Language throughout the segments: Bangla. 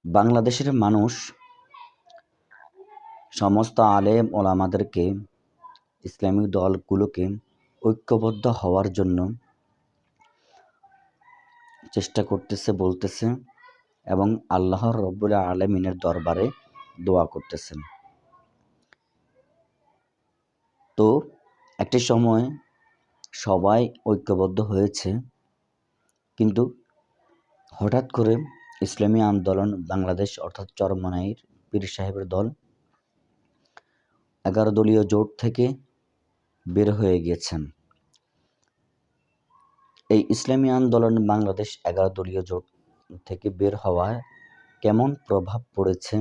বাংলাদেশের মানুষ সমস্ত আলেম ওলামাদেরকে ইসলামিক দলগুলোকে ঐক্যবদ্ধ হওয়ার জন্য চেষ্টা করতেছে, বলতেছে এবং আল্লাহর রব্বুল আলামিনের দরবারে দোয়া করতেছেন। তো একটি সময় সবাই ঐক্যবদ্ধ হয়েছে, কিন্তু হঠাৎ করে ইসলামী আন্দোলন বাংলাদেশ অর্থাৎ চরমনাইর পীর সাহেবের দল 11 দলীয় জোট থেকে বের হয়ে গিয়েছেন। এই ইসলামী আন্দোলন বাংলাদেশ 11 দলীয় জোট থেকে বের হওয়ায় কেমন প্রভাব পড়েছে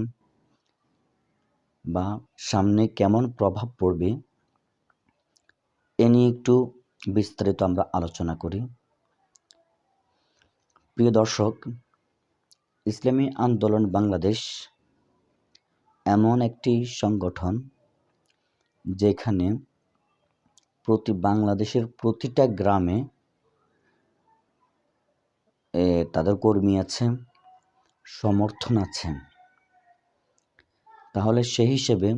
বা সামনে কেমন প্রভাব পড়বে এ নিয়ে একটু বিস্তারিত আমরা আলোচনা করি। প্রিয় দর্শক, ইসলামী আন্দোলন বাংলাদেশ এমন একটি সংগঠন যেখানে বাংলাদেশের প্রতিটা গ্রামে তাদের কর্মী আছে, সমর্থন আছে। তাহলে সেই হিসেবে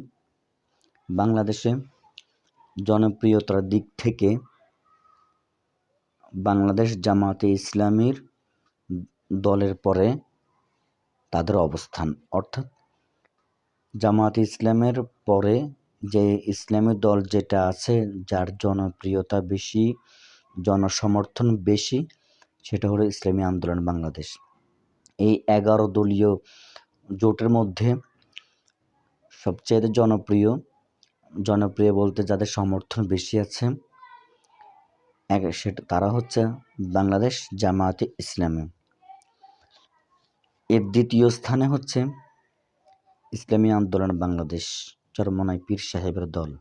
বাংলাদেশে জনপ্রিয়তার দিক থেকে বাংলাদেশ জামায়াতে ইসলামীর দলের পরে তাদের অবস্থান, অর্থাৎ জামায়াতে ইসলামের পরে যে ইসলামী দল যেটা আছে, যার জনপ্রিয়তা বেশি, জনসমর্থন বেশি, সেটা হলো ইসলামী আন্দোলন বাংলাদেশ। এই 11 দলীয় জোটের মধ্যে সবচেয়ে জনপ্রিয় বলতে যাদের সমর্থন বেশি আছে সেটা তারা হচ্ছে বাংলাদেশ জামায়াতে ইসলামী। এর দ্বিতীয় স্থানে হচ্ছে ইসলামী আন্দোলন বাংলাদেশ চরমনাই পীর সাহেবের দল।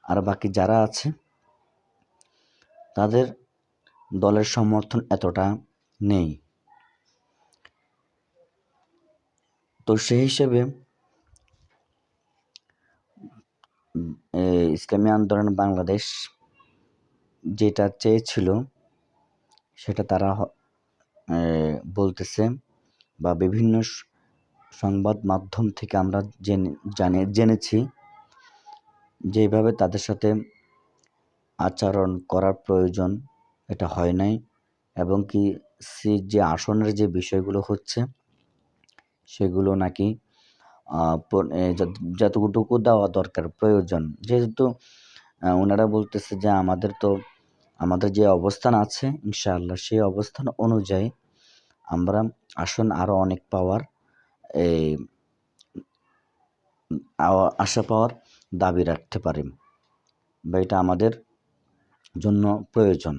আর বাকি যারা আছে তাদের দলের সমর্থন এতটা নেই। তো সেই হিসেবে ইসলামী আন্দোলন বাংলাদেশ যেটা চেয়েছিল সেটা তারা বলতেছে, বা বিভিন্ন সংবাদ মাধ্যম থেকে আমরা জেনেছি যেভাবে তাদের সাথে আচরণ করার প্রয়োজন এটা হয় নাই, এবং কি যে আসনের যে বিষয়গুলো হচ্ছে সেগুলো নাকি যতটুকু দেওয়া দরকার প্রয়োজন, যেহেতু ওনারা বলতেছে যে আমাদের যে অবস্থান আছে ইনশাআল্লাহ সেই অবস্থান অনুযায়ী আমরা আসন আরো অনেক পাওয়ার আশা পাওয়ার দাবি রাখতে পারি, বা এটা আমাদের জন্য প্রয়োজন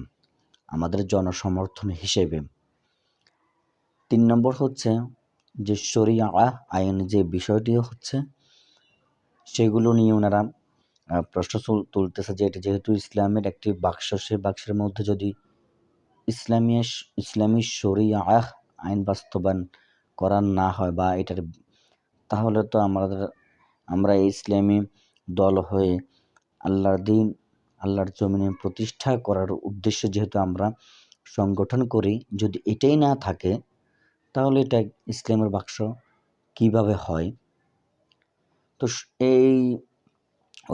আমাদের জনসমর্থন হিসেবে। 3 নম্বর হচ্ছে যে শরিয়া আইন যে বিষয়টি হচ্ছে সেগুলো নিয়ে ওনারা প্রশ্ন তুলতেছে যে এটি যেহেতু ইসলামের একটি বাক্স, সেই বাক্সের মধ্যে যদি ইসলামী শরিয়া আইন বাস্তবায়ন করা না হয় বা এটার, তাহলে তো আমরা ইসলামী দল হয়ে আল্লাহর জমিনে প্রতিষ্ঠা করার উদ্দেশ্যে যেহেতু আমরা সংগঠন করি, যদি এটাই না থাকে তাহলে এটা ইসলামের বাক্স কিভাবে হয়? তো এই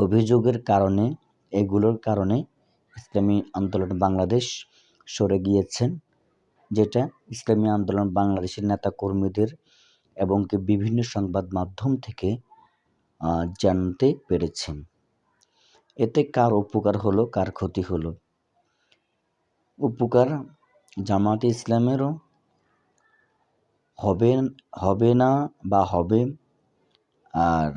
অভিযোগের কারণে, এগুলোর কারণে ইসলামী আন্দোলন বাংলাদেশ সরে গিয়েছেন, যেটা ইসলামী আন্দোলন বাংলাদেশের নেতা কর্মীদের এবং কি বিভিন্ন সংবাদ মাধ্যম থেকে জানতে পেরেছেন। এতে কার উপকার হলো, কার ক্ষতি হলো? উপকার জামায়াতে ইসলামেরও হবে না বা হবে, আর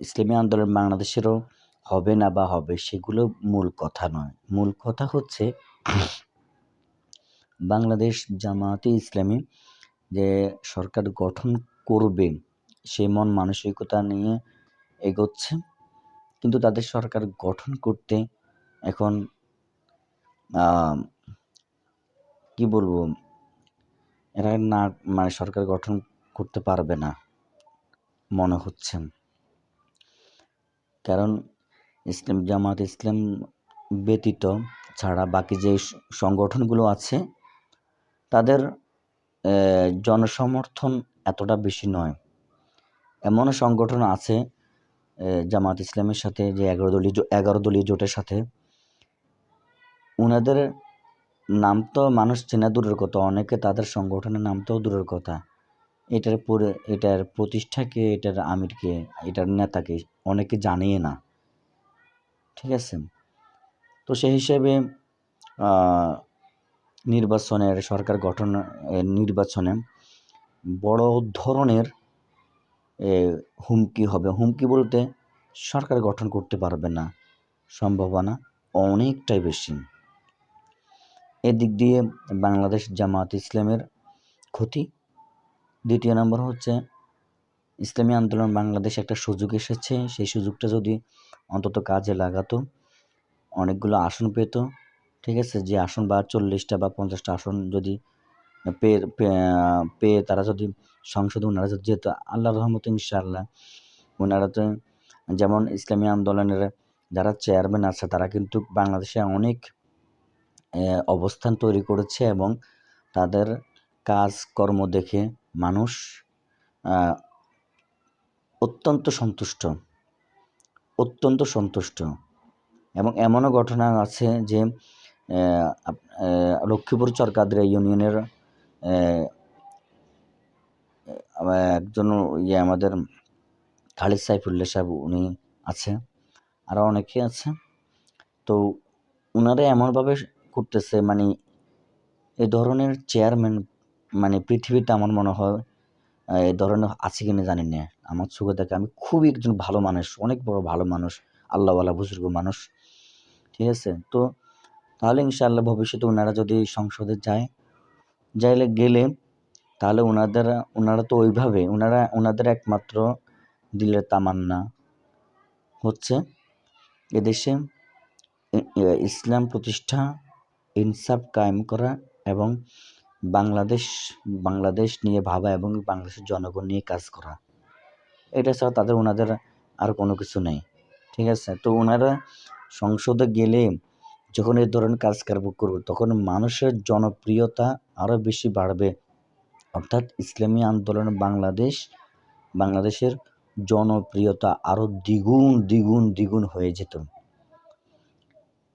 ইসলামী আন্দোলন বাংলাদেশেরও হবে না বা হবে, সেগুলো মূল কথা নয়। মূল কথা হচ্ছে বাংলাদেশ জামায়াতে ইসলামী যে সরকার গঠন করবে সেই মন মানসিকতা নিয়ে এগোচ্ছে, কিন্তু তাদের সরকার গঠন করতে এখন কি বলবো, এরা না মানে সরকার গঠন করতে পারবে না মনে হচ্ছে, কারণ জামায়াত ইসলাম ব্যতীত ছাড়া বাকি যে সংগঠনগুলো আছে তাদের জনসমর্থন এতটা বেশি নয়। এমনও সংগঠন আছে জামাত ইসলামের সাথে, যে 11 দলীয় জোটের সাথে, উনাদের নাম তো মানুষ চেনা দূরের কথা, অনেকে তাদের সংগঠনের নাম তো দূরের কথা, এটার প্রতিষ্ঠাকে, এটার আমিরকে, এটার নেতাকে অনেকে জানেই না। ঠিক আছে? তো সেই হিসেবে সরকার গঠন নির্বাচনে বড় ধরনের হুমকি হবে। হুমকি বলতে সরকার গঠন করতে পারবে না, সম্ভাবনা অনেকটাই বেশি। এদিক দিয়ে বাংলাদেশ জামাত ইসলামের ক্ষতি। দ্বিতীয় নম্বর হচ্ছে, ইসলামী আন্দোলন বাংলাদেশ একটা সুযোগ এসেছে, সেই সুযোগটা যদি অন্তত কাজে লাগাতো, অনেকগুলো আসন পেত। ঠিক আছে? যে আসন বা 40টা বা 50টা আসন যদি পেয়ে তারা যদি সংসদে ওনারা যদি যেত, আল্লাহর রহমতে ইনশাআল্লাহ ওনারা তো, যেমন ইসলামী আন্দোলনের যারা চেয়ারম্যান আছে তারা কিন্তু বাংলাদেশে অনেক অবস্থান তৈরি করেছে, এবং তাদের কাজকর্ম দেখে মানুষ অত্যন্ত সন্তুষ্ট। এবং এমনও ঘটনা আছে যে লক্ষ্মীপুর চরকাদ্রা ইউনিয়নের একজন আমাদের খালিদ সাইফুল্লাহ সাহেব, উনি আছে, আরও অনেকে আছে। তো ওনারা এমনভাবে করতেছে, মানে এই ধরনের চেয়ারম্যান মানে পৃথিবীতে আমার মনে হয় এই ধরনের আছে কিনা জানি না। আমার চোখে দেখে আমি খুবই একজন ভালো মানুষ, অনেক বড় ভালো মানুষ, আল্লাহওয়ালা বুজুর্গ মানুষ। ঠিক আছে? তো তাহলে ইনশাআল্লাহ ভবিষ্যতে ওনারা যদি সংসদে গেলে তাহলে ওনারা তো ওইভাবে ওনাদের একমাত্র দিলের তামান্না হচ্ছে এদেশে ইসলাম প্রতিষ্ঠা, ইনসাফ কায়েম করা, এবং বাংলাদেশ নিয়ে ভাবা, এবং বাংলাদেশের জনগণ নিয়ে কাজ করা। এটা ছাড়া ওনাদের আর কোনো কিছু নেই। ঠিক আছে? তো ওনারা সংসদে গেলে যখন এই ধরনের কাজকর্ম করবে, তখন মানুষের জনপ্রিয়তা আরও বেশি বাড়বে। অর্থাৎ ইসলামী আন্দোলন বাংলাদেশের জনপ্রিয়তা আরও দ্বিগুণ হয়ে যেত।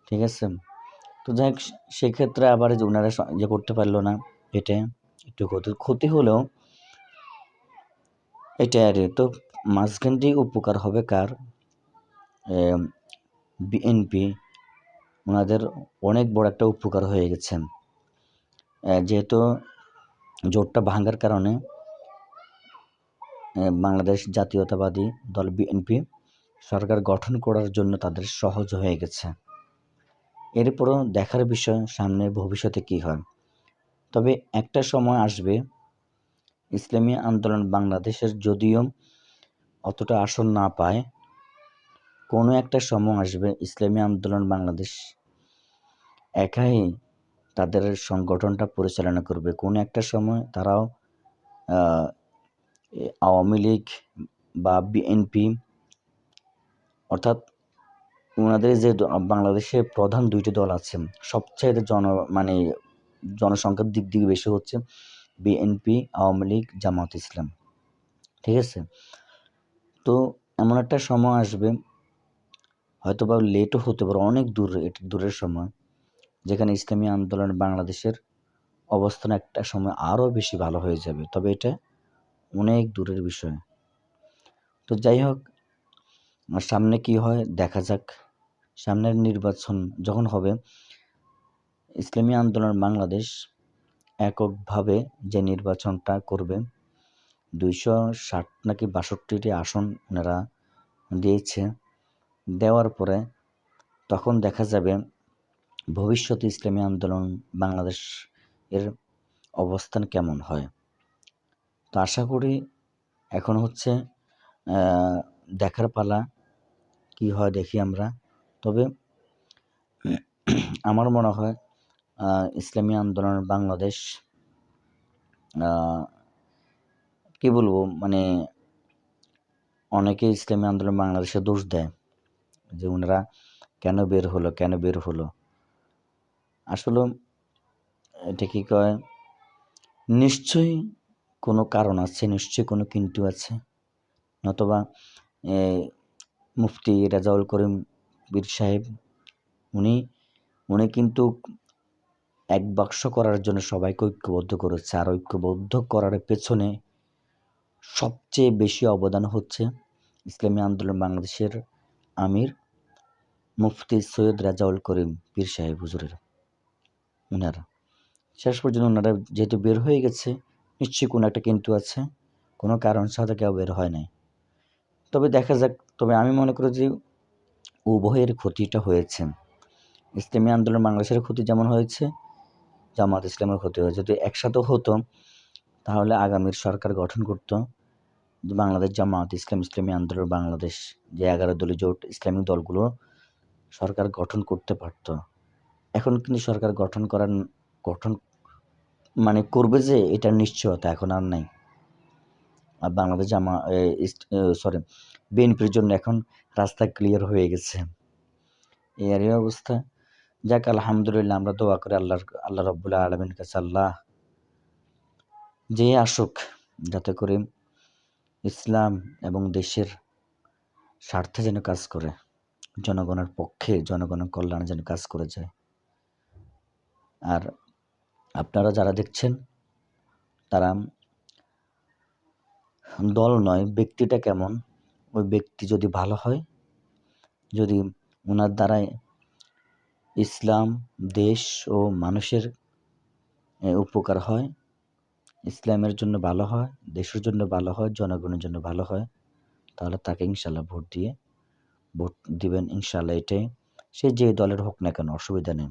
ঠিক আছে? তো যাই হোক, সেক্ষেত্রে আবার যে ওনারা করতে পারলো না, এটা একটু ক্ষতি হলেও এটা আর তো মাঝখান দিয়ে উপকার হবে কার? বিএনপি, ওনাদের অনেক বড় একটা উপকার হয়ে গেছে। যেহেতু জোটটা ভাঙার কারণে বাংলাদেশ জাতীয়তাবাদী দল বিএনপি সরকার গঠন করার জন্য তাদের সহজ হয়ে গেছে। এরপরও দেখার বিষয় সামনে ভবিষ্যতে কি হয়। তবে একটা সময় আসবে, ইসলামী আন্দোলন বাংলাদেশের যদিও অতটা আসন না পায়, কোনো একটা সময় আসবে ইসলামী আন্দোলন বাংলাদেশ একাই তাদের সংগঠনটা পরিচালনা করবে। কোনো একটা সময় তারাও আওয়ামী লীগ বা বিএনপি, অর্থাৎ ওনাদের যে বাংলাদেশে প্রধান দুইটি দল আছে, সবচাইতে জনসংখ্যার দিক দিয়ে বেশি হচ্ছে বিএনপি, আওয়ামী লীগ, জামাত ইসলাম। ঠিক আছে? তো এমন একটা সময় আসবে, হয়তো বা লেটও হতে পারে, অনেক দূরের সময়, যেখানে ইসলামী আন্দোলন বাংলাদেশের অবস্থান একটা সময় আরও বেশি ভালো হয়ে যাবে। তবে এটা অনেক দূরের বিষয়। তো যাই হোক, সামনে কি হয় দেখা যাক। সামনের নির্বাচন যখন হবে, ইসলামী আন্দোলন বাংলাদেশ এককভাবে যে নির্বাচনটা করবে, 260 নাকি 62টি আসন ওনারা দিয়েছে। দেওয়ার পরে তখন দেখা যাবে ভবিষ্যতে ইসলামী আন্দোলন বাংলাদেশ এর অবস্থান কেমন হয়। তো আশা করি এখন হচ্ছে দেখার পালা, কি হয় দেখি আমরা। তবে আমার মনে হয় ইসলামী আন্দোলন বাংলাদেশ, কি বলবো, মানে অনেকে ইসলামী আন্দোলন বাংলাদেশে দোষ দেয় যে ওনারা কেন বের হলো। আসলে এটা কি কয়, নিশ্চয়ই কোনো কারণ আছে, নিশ্চয়ই কোনো কিন্তু আছে। নতুবা এ মুফতি রেজাউল করিম পীর সাহেব উনি উনি কিন্তু এক বাক্স করার জন্য সবাইকে ঐক্যবদ্ধ করেছে। আর ঐক্যবদ্ধ করার পেছনে সবচেয়ে বেশি অবদান হচ্ছে ইসলামী আন্দোলন বাংলাদেশের আমির মুফতি সৈয়দ রেজাউল করিম পীর সাহেব হুজুরের। উনারা শেষ পর্যন্ত ওনারা যেহেতু বের হয়ে গেছে, নিশ্চয়ই কোনো একটা কিন্তু আছে, কোনো কারণ ছাড়া কেউ বের হয় নাই। তবে দেখা যাক, তবে আমি মনে করি যে উভয়ের ক্ষতিটা হয়েছে। ইসলামী আন্দোলন বাংলাদেশের ক্ষতি যেমন হয়েছে, জামাত ইসলামের ক্ষতি হয়েছে। যদি একসাথে হতো তাহলে আগামীর সরকার গঠন করত বাংলাদেশ জামাত ইসলাম, ইসলামী আন্দোলন বাংলাদেশ, যে 11 দলীয় জোট ইসলামিক দলগুলো সরকার গঠন করতে পারত। এখন কিন্তু সরকার গঠন মানে করবে যে এটার নিশ্চয়তা এখন আর নাই। আর বাংলাদেশ বিএনপির জন্য এখন রাস্তা ক্লিয়ার হয়ে গেছে। এই অবস্থা। যাক, আলহামদুলিল্লাহ, আমরা দোয়া করি আল্লাহ রাব্বুল আলামিনের কাছে, আল্লাহ যে আসুক যাতে করে ইসলাম এবং দেশের স্বার্থে যেন কাজ করে, জনগণের পক্ষে, জনগণের কল্যাণে যেন কাজ করে যায়। আর আপনারা যারা দেখছেন তারা দল নয়, ব্যক্তিটা কেমন, ওই ব্যক্তি যদি ভালো হয়, যদি ওনার দ্বারায় ইসলাম, দেশ ও মানুষের উপকার হয়, ইসলামের জন্য ভালো হয়, দেশের জন্য ভালো হয়, জনগণের জন্য ভালো হয়, তাহলে তাকে ইনশাল্লাহ ভোট দিবেন ইনশাল্লাহ। এটাই সে যে দলের হোক না কেন, অসুবিধা নেই।